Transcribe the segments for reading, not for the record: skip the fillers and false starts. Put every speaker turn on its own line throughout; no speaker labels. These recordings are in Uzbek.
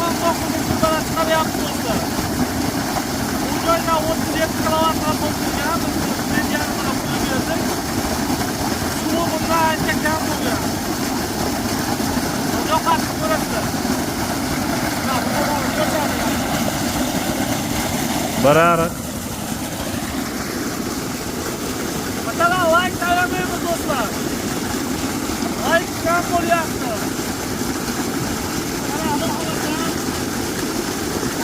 219 turbadan chiqaryapti do'stlar. Bu joyda 37 kilovatga qo'shilgan, biz medianini qo'yib berdik. Suvi bundan ancha kam bo'lgan. Yoqasini ko'rasizlar.
Barariq.
Masalan, like tayyorlaymiz do'stlar. Like kam bo'lyapti. Mana bu holatda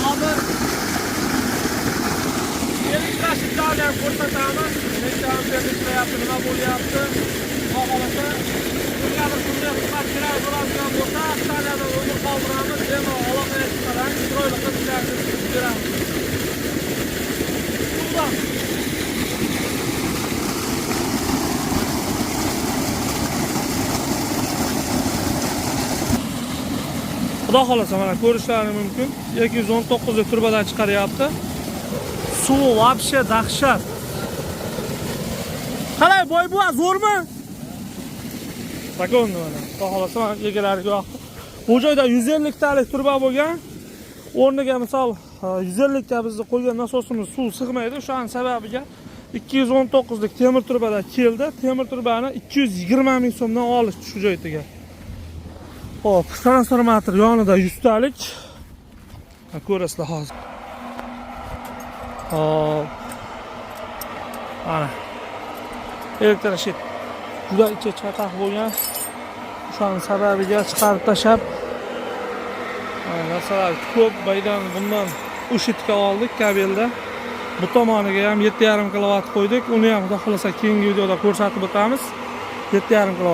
hozir elektrashitlarni ham ko'rsatamiz. Necha amperda ishlayapti, nima bo'lyapti. Xohlasa, kimgadir bunday xizmat kerak bo'ladigan bo'lsa, avtomadan o'zini qoldiramiz, demo aloqaga chiqaramiz, chiroyli qilib ishlashni beramiz. Suvdan Xudo xolasa mana ko'rishlaring mumkin. 219 turbadan chiqaryapti. Suvi вообще dahshat. Qalay boy bu zo'rmi? Sakon mana. Xudo xolasa mana egalariga yoqdi. Bu joyda 150 talik turba bo'lgan. O'rniga misol 150 ta bizni qo'ygan nasosimiz suv sig'maydi. O'shaning sababiga 219 lik temir turbadan keldi. Temir turbani 220 ming so'mdan olishdi shu joyga. Hop, transformator yonida 100 talik. Ko'rasizlar hozir. Hop. Mana. Elektroshit juda ichi chaqaq bo'lgan. O'shaning sababiga chiqarib tashab. Masalan, ko'p baydan bundan ushitga oldik kabelda. Bu tomoniga ham 7,5 kW qo'ydik. Uni ham xudo xolasa keyingi videoda ko'rsatib o'tamiz. 7,5 kW